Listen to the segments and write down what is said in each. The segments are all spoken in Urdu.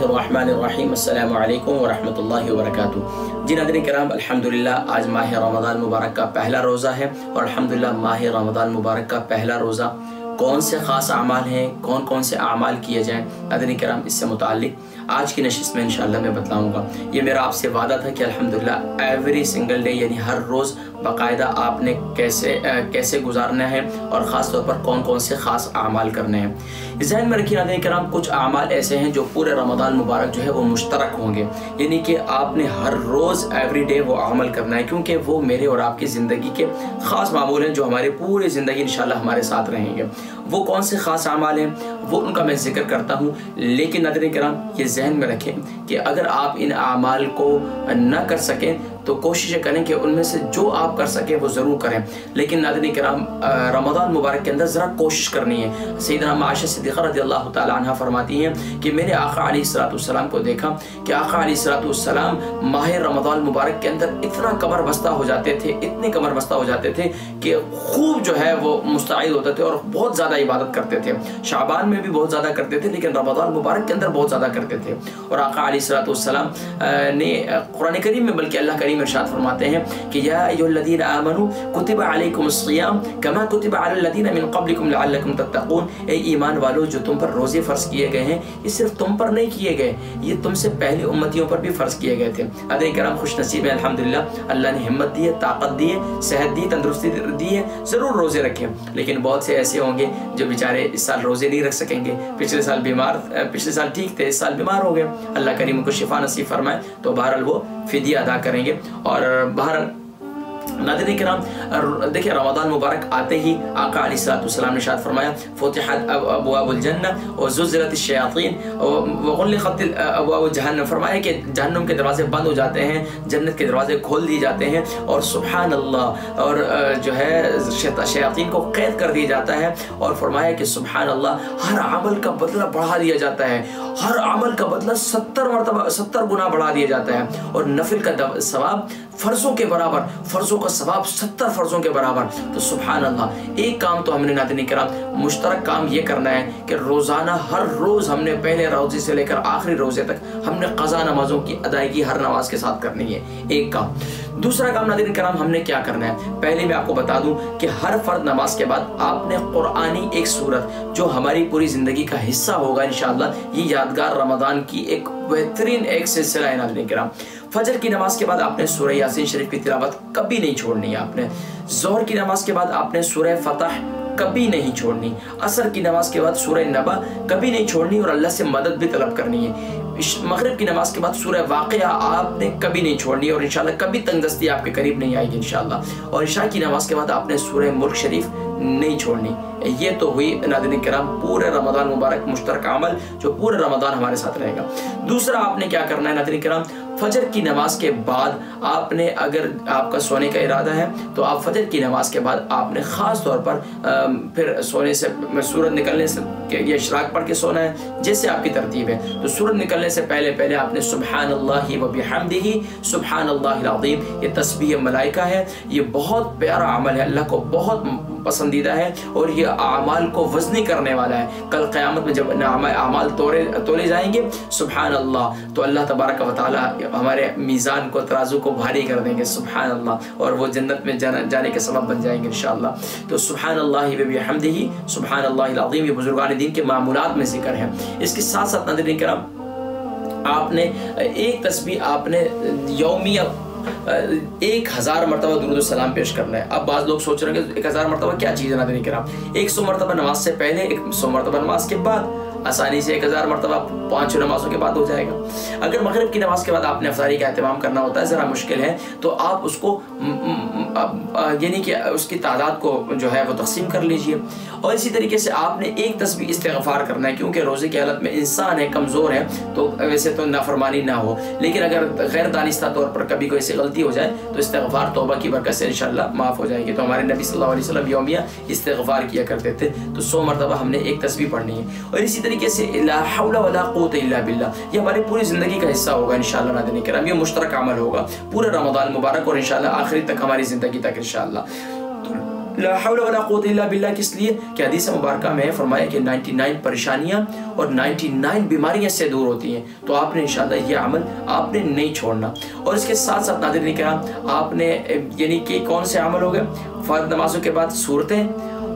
الرحمن الرحیم۔ السلام علیکم ورحمۃ اللہ وبرکاتہ۔ جی ناظرین کرام، الحمدللہ آج ماہ رمضان مبارک کا پہلا روزہ ہے، اور الحمدللہ ماہ رمضان مبارک کا پہلا روزہ کون سے خاص اعمال ہیں، کون کون سے اعمال کیے جائیں، ناظرین کرام اس سے متعلق آج کی نشست میں انشاءاللہ میں بتلاؤں گا۔ یہ میرا آپ سے وعدہ تھا کہ الحمدللہ ایوری سنگل ڈے یعنی ہر روز باقاعدہ آپ نے کیسے گزارنا ہے، اور خاص طور پر کون کون سے خاص اعمال کرنے ہیں۔ ذہن میں رکھیے ناظرین کرام، کچھ اعمال ایسے ہیں جو پورے رمضان مبارک جو ہے وہ مشترک ہوں گے، یعنی کہ آپ نے ہر روز ایوری ڈے وہ عمل کرنا ہے، کیونکہ وہ میرے اور آپ کی زندگی کے خاص معمول ہیں جو ہمارے پوری زندگی انشاءاللہ ہمارے ساتھ رہیں گے۔ وہ کون سے خاص اعمال ہیں وہ ان کا میں ذکر کرتا ہوں، لیکن ناظرین کرام یہ ذہن میں رکھیں کہ اگر آپ ان اعمال کو نہ کر سکیں تو کوشش کریں کہ ان میں سے جو آپ کر سکیں وہ ضرور کریں، لیکن ناظرین کرام رمضان مبارک کے اندر ذرا کوشش کرنی ہے۔ سیدنا عائشہ صدیقہ رضی اللہ تعالی عنہ فرماتی ہیں کہ میں نے آقا علیہ السلام کو دیکھا کہ آقا علیہ السلام ماہ رمضان مبارک کے اندر اتنا کمر بستہ ہو جاتے تھے، اتنے کمر بستہ ہو جاتے تھے کہ خوب جو ہے وہ مستعد ہوتے تھے اور بہت زیادہ عبادت کرتے تھے۔ شعبان میں بھی بہت زیادہ کرتے تھے، لیکن رمضان مبارک کے اندر بہت زیادہ کرتے تھے۔ اور آقا علیہ السلام نے قرآن کریم میں بلکہ اللہ کریم ارشاد فرماتے ہیں کہ یا ایھا الذین آمنوا کتب علیکم الصیام کما کتب علی الذین من قبلکم لعلکم تتقون۔ اے ایمان والو، جو تم پر روزے فرض کیے گئے ہیں یہ صرف تم پر نہیں کیے گئے، یہ تم سے پہلے امتیوں پر بھی فرض کیے گئے تھے۔ ناظرین کرام خوش نصیب ہیں الحمدللہ، اللہ نے ہمت دی ہے، طاقت دی ہے، صحت دی، تندرستی دی ہے، ضرور روزے رکھیں۔ لیکن بہت سے ایسے ہوں گے جو بیچارے اس سال روزے نہیں رکھ سکیں گے، پچھلے سال ٹھیک تھے، اس سال بیمار ہو گئے، اللہ کریم کو شفا نصیب فرمائے تو بہرحال وہ فدیہ ادا کریں گے۔ اور بہرحال ناظرین کرام دیکھیں رمضان مبارک آتے ہی آقا علیہ السلام نے ارشاد فرمایا فتحت ابواب الجنہ وزلزلت الشیاطین وغلقت ابواب جہنم، فرمایا کہ جہنم کے دروازے بند ہو جاتے ہیں، جنت کے دروازے کھول دیے جاتے ہیں، اور سبحان اللہ، اور جو ہے شیاطین کو قید کر دیا جاتا ہے، اور فرمایا کہ سبحان اللہ ہر عمل کا بدلہ بڑھا دیا جاتا ہے، ہر عمل کا بدلہ 70 گنا بڑھا دیا جاتا ہے، اور نفل کا ثواب فرضوں کے برابر، فرضوں کا ثواب 70 فرضوں کے برابر۔ تو سبحان اللہ، ایک کام تو ہم نے ناظرین کرام مشترک کام یہ کرنا ہے کہ روزانہ ہر روز ہم نے پہلے روزے سے لے کر آخری روزے تک ہم نے قضا نمازوں کی ادائیگی ہر نماز کے ساتھ کرنی ہے، ایک کام۔ دوسرا کام ناظرین کرام ہم نے کیا کرنا ہے، پہلے میں آپ کو بتا دوں کہ ہر فرض نماز کے بعد آپ نے قرآنی ایک سورت جو ہماری پوری زندگی کا حصہ ہوگا انشاءاللہ، یہ یادگار رمضان کی ایک بہترین ایک سلسلہ ہے ناظرین کرام۔ فجر کی نماز کے بعد آپ نے سورہ یاسین شریف کی تلاوت کبھی نہیں چھوڑنی ہے، آپ نے ظہر کی نماز کے بعد آپ نے سورہ فتح کبھی نہیں چھوڑنی، عصر کی نماز کے بعد سورہ نبا کبھی نہیں چھوڑنی، اور اللہ سے مدد بھی طلب کرنی ہے۔ مغرب کی نماز کے بعد سورہ واقعہ آپ نے کبھی نہیں چھوڑنی، اور انشاءاللہ کبھی تنگ دستی آپ کے قریب نہیں آئے گی انشاءاللہ۔ اور عشاء کی نماز کے بعد آپ نے سورہ ملک شریف نہیں چھوڑنی۔ یہ تو ہوئی ناظرین کرام پورے رمضان مبارک مشترک عمل جو پورے رمضان ہمارے ساتھ رہے گا۔ دوسرا آپ نے کیا کرنا ہے ناظرین کرام، فجر کی نماز کے بعد آپ نے اگر آپ کا سونے کا ارادہ ہے تو آپ فجر کی نماز کے بعد آپ نے خاص طور پر پھر سونے سے سورج نکلنے سے یہ اشراق پڑھ کے سونا ہے، جیسے آپ کی ترتیب ہے۔ تو سورج نکلنے سے پہلے آپ نے سبحان اللہ و بحمدہ سبحان اللہ العظیم، یہ تسبیح ملائکہ ہے، یہ بہت پیارا عمل ہے، اللہ کو بہت پسندیدہ ہے، اور یہ اعمال کو وزنی کرنے والا ہے۔ کل قیامت میں جب اعمال تولے جائیں گے سبحان اللہ، تو اللہ تبارک و تعالی ہمارے میزان کو، ترازو کو بھاری کر دیں گے سبحان اللہ، اور وہ جنت میں جانے کے سبب بن جائیں گے انشاءاللہ۔ تو سبحان اللہ و بحمدہ سبحان اللہ العظیم یہ بزرگان دین کے معمولات میں ذکر ہے۔ اس کے ساتھ ساتھ ناظرین کرام آپ نے ایک تسبیح آپ نے یومیہ 1000 مرتبہ درود و سلام پیش کرنا ہے۔ اب بعض لوگ سوچ رہے ہیں کہ 1000 مرتبہ کیا چیز ہے ناظرین کرام، 100 مرتبہ نماز سے پہلے، 100 مرتبہ نماز کے بعد، آسانی سے 1000 مرتبہ 5 نمازوں کے بعد ہو جائے گا۔ اگر مغرب کی نماز کے بعد آپ نے افطاری کا اہتمام کرنا ہوتا ہے، ذرا مشکل ہے، تو آپ اس کو یعنی کہ اس کی تعداد کو جو ہے وہ تقسیم کر لیجئے، اور اسی طریقے سے آپ نے ایک تسبیح استغفار کرنا ہے، کیونکہ روزے کی حالت میں انسان ہے، کمزور ہے، تو ویسے تو نافرمانی نہ ہو، لیکن اگر غیر دانستہ طور پر کبھی کوئی ایسی غلطی ہو جائے تو استغفار توبہ کی برکت سے انشاءاللہ معاف ہو جائے گی۔ تو ہمارے نبی صلی اللہ علیہ وسلم یومیہ استغفار کیا کرتے تھے، تو 100 مرتبہ ہم نے ایک تسبیح پڑھنی ہے۔ اور اسی طریقے سے لا حول ولا قوت الا باللہ، یہ ہماری پوری زندگی کا حصہ ہوگا انشاءاللہ ناظرین کرام، یہ مشترک عمل ہوگا پورے رمضان مبارک اور انشاءاللہ آخری تک ہماری زندگی تک انشاءاللہ۔ لا حول ولا قوت الا باللہ کس لیے کہ حدیث مبارکہ میں فرمایا کہ 99 پریشانیاں اور 99 بیماریاں سے دور ہوتی ہیں. تو آپ نے انشاءاللہ یہ عمل آپ نے نہیں چھوڑنا. اور اس کے ساتھ ساتھ ناظرین کرام آپ نے یعنی کہ کون سے عمل ہو گئے؟ فرض نمازوں کے بعد سورتیں،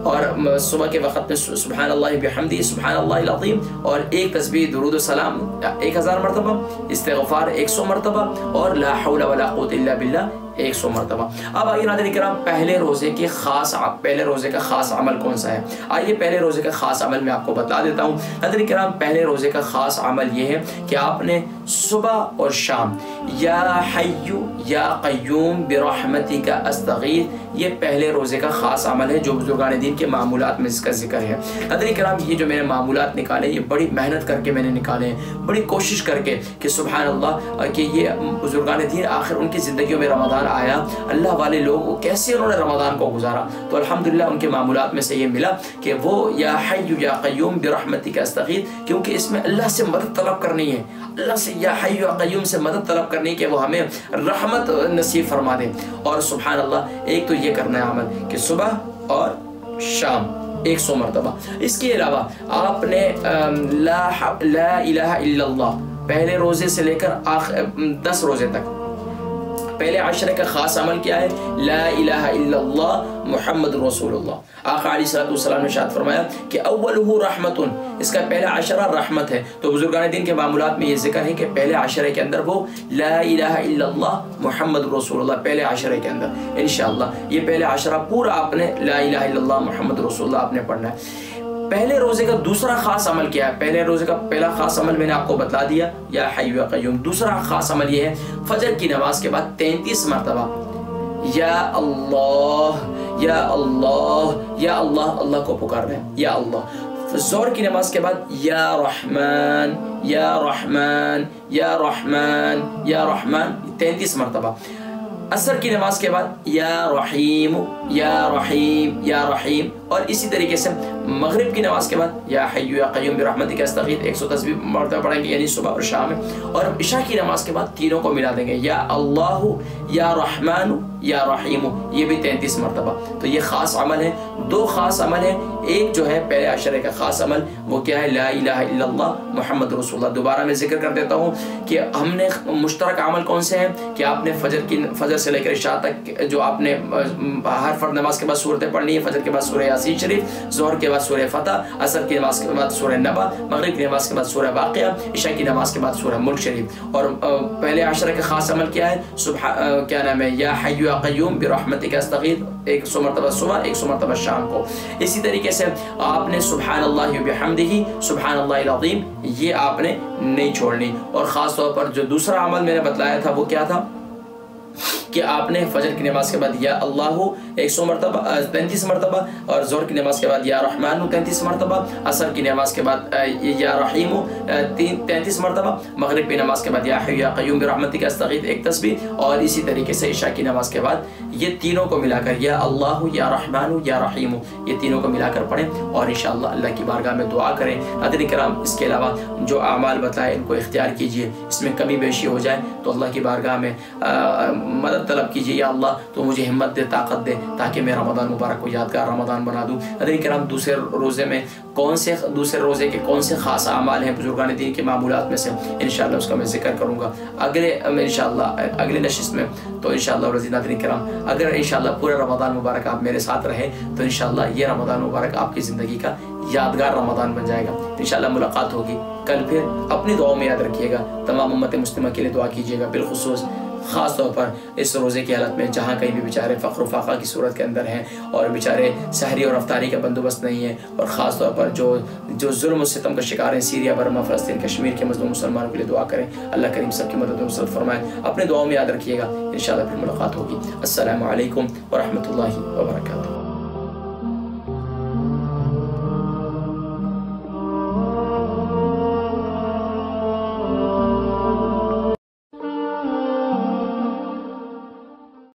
اور صبح کے وقت میں سبحان اللہ بحمدہ سبحان اللہ العظیم، اور ایک تسبیح درود و سلام 1000 مرتبہ، استغفار 100 مرتبہ، اور لا حول ولا قوت الا باللہ 100 مرتبہ. اب آئیے ناظرین کرام پہلے روزے کا خاص عمل کون سا ہے؟ آئیے پہلے روزے کا خاص عمل میں آپ کو بتا دیتا ہوں. ناظرین کرام پہلے روزے کا خاص عمل یہ ہے کہ آپ نے صبح اور شام یا حی یا قیوم برحمتک استغیث، یہ پہلے روزے کا خاص عمل ہے جو بزرگان دین کے معمولات میں اس کا ذکر ہے. ناظرین کرام یہ جو میں نے معمولات نکالے یہ بڑی محنت کر کے میں نے نکالے ہیں، بڑی کوشش کر کے کہ سبحان اللہ کہ یہ بزرگان دین آخر ان کی زندگیوں میں رمضان آیا، اللہ والے لوگ کیسے انہوں نے رمضان کو گزارا. تو الحمدللہ ان کے معمولات میں سے یہ ملا کہ وہ یا حی یا قیوم برحمتک استغیث، کیونکہ اس میں اللہ سے مدد طلب کرنی ہے، اللہ سے یا حی یا قیوم سے مدد طلب کرنی کہ وہ ہمیں رحمت نصیب فرما دے. اور سبحان اللہ ایک تو یہ کرنا ہے عمل کہ صبح اور شام 100 مرتبہ. اس کے علاوہ آپ نے لا الہ الا اللہ پہلے روزے سے لے کر 10 روزے تک پہلے عشرے کا خاص عمل کیا ہے؟ لا الہ الا اللہ محمد رسول اللہ. آقا علیہ السلام نے ارشاد فرمایا کہ اولہ رحمت، اس کا پہلا عشرہ رحمت ہے. تو بزرگان دین کے معمولات میں یہ ذکر ہے کہ پہلے عشرے کے اندر وہ لا الہ الا اللہ محمد رسول اللہ پہلے عشرے کے اندر انشاءاللہ یہ پہلے عشرہ پورا آپ نے لا الہ الا اللہ محمد رسول اللہ آپ نے پڑھنا ہے. پہلے روزے کا دوسرا خاص عمل کیا ہے؟ پہلے روزے کا پہلا خاص عمل میں نے آپ کو بتا دیا یا حی یا قیوم. دوسرا خاص عمل یہ ہے فجر کی نماز کے بعد 33 مرتبہ یا اللہ یا اللہ یا اللہ، اللہ کو پکارنا ہے یا اللہ. ظہر کی نماز کے بعد یا رحمان یا رحمان یا رحمان یا رحمان 33 مرتبہ. عصر کی نماز کے بعد یا رحیم یا رحیم یا رحیم، اور اسی طریقے سے مغرب کی نماز کے بعد یا حی یا قیوم برحمتک استغیث 100 تسبیح مرتبہ پڑھیں گے، یعنی صبح اور شام میں. اور عشاء کی نماز کے بعد تینوں کو ملا دیں گے یا اللہ یا رحمان یا رحیم، یہ بھی 33 مرتبہ. تو یہ خاص عمل ہے. 2 خاص عمل ہے، ایک جو ہے پہلے عشرے کا خاص عمل وہ کیا ہے؟ لا الہ الا اللہ محمد رسول اللہ. دوبارہ میں ذکر کر دیتا ہوں کہ ہم نے مشترک عمل کون سے ہیں کہ آپ نے فجر سے لے کر عشاء تک جو آپ نے ہر فرض نماز کے بعد سورتیں پڑھنی ہے. فجر کے بعد سورہ یاسین شریف، ظہر کے بعد سورہ فتح، عصر کی نماز کے بعد سورہ نبا، مغرب کی نماز کے بعد سورہ واقعہ، عشاء کی نماز کے بعد سورہ ملک شریف. اور پہلے عشرے کا خاص عمل کیا ہے؟ کیا نام ہے؟ یا حی یا قیوم برحمتک استغیث 100 مرتبہ صبح 100 مرتبہ شام کو. اسی طریقے سے آپ نے سبحان اللہ بحمدہ سبحان اللہ العظیم یہ آپ نے نہیں چھوڑنی. اور خاص طور پر جو دوسرا عمل میں نے بتلایا تھا وہ کیا تھا کہ آپ نے فجر کی نماز کے بعد یا اللہ 100 مرتبہ 33 مرتبہ، اور ظہر کی نماز کے بعد یا رحمان 33 مرتبہ، عصر کی نماز کے بعد یا رحیم 33 مرتبہ، مغرب کی نماز کے بعد یا حی یا قیوم برحمتک استغیث 1 تسبیح، اور اسی طریقے سے عشاء کی نماز کے بعد یہ تینوں کو ملا کر یا اللہ یا رحمان یا رحیم یہ تینوں کو ملا کر پڑھیں اور انشاءاللہ اللہ کی بارگاہ میں دعا کریں. ناظرین کرام اس کے علاوہ جو اعمال بتائے ان کو اختیار کیجئے، اس میں کمی بیشی ہو جائے تو اللہ کی بارگاہ میں مدد طلب کیجئے. یا اللہ تو مجھے ہمت دے، طاقت دے تاکہ میں رمضان مبارک کو یادگار رمضان بنا دوں. ناظرین کرام دوسرے روزے میں دوسرے روزے کے کون سے خاص اعمال ہیں بزرگان دین کے معمولات میں سے انشاءاللہ اس کا میں ذکر کروں گا اگلے نشست میں. تو انشاءاللہ رضی ناظرین کرام اگر انشاءاللہ پورا رمضان مبارک آپ میرے ساتھ رہے تو انشاءاللہ یہ رمضان مبارک آپ کی زندگی کا یادگار رمضان بن جائے گا. انشاءاللہ ملاقات ہوگی کل. پھر اپنی دعاؤں میں یاد رکھیے گا، تمام امت مسلمہ کے لیے دعا کیجیے گا، بالخصوص خاص طور پر اس روزے کی حالت میں جہاں کہیں بھی بیچارے فقر و فاقہ کی صورت کے اندر ہیں اور بیچارے سحری اور افطاری کا بندوبست نہیں ہے، اور خاص طور پر جو ظلم و ستم کا شکار ہیں سیریا، برما، فلسطین، کشمیر کے مظلوم مسلمانوں کے لیے دعا کریں. اللہ کریم سب کی مدد و نصرت فرمائے. اپنے دعاؤں میں یاد رکھیے گا. انشاءاللہ پھر ملاقات ہوگی. السلام علیکم ورحمۃ اللہ وبرکاتہ.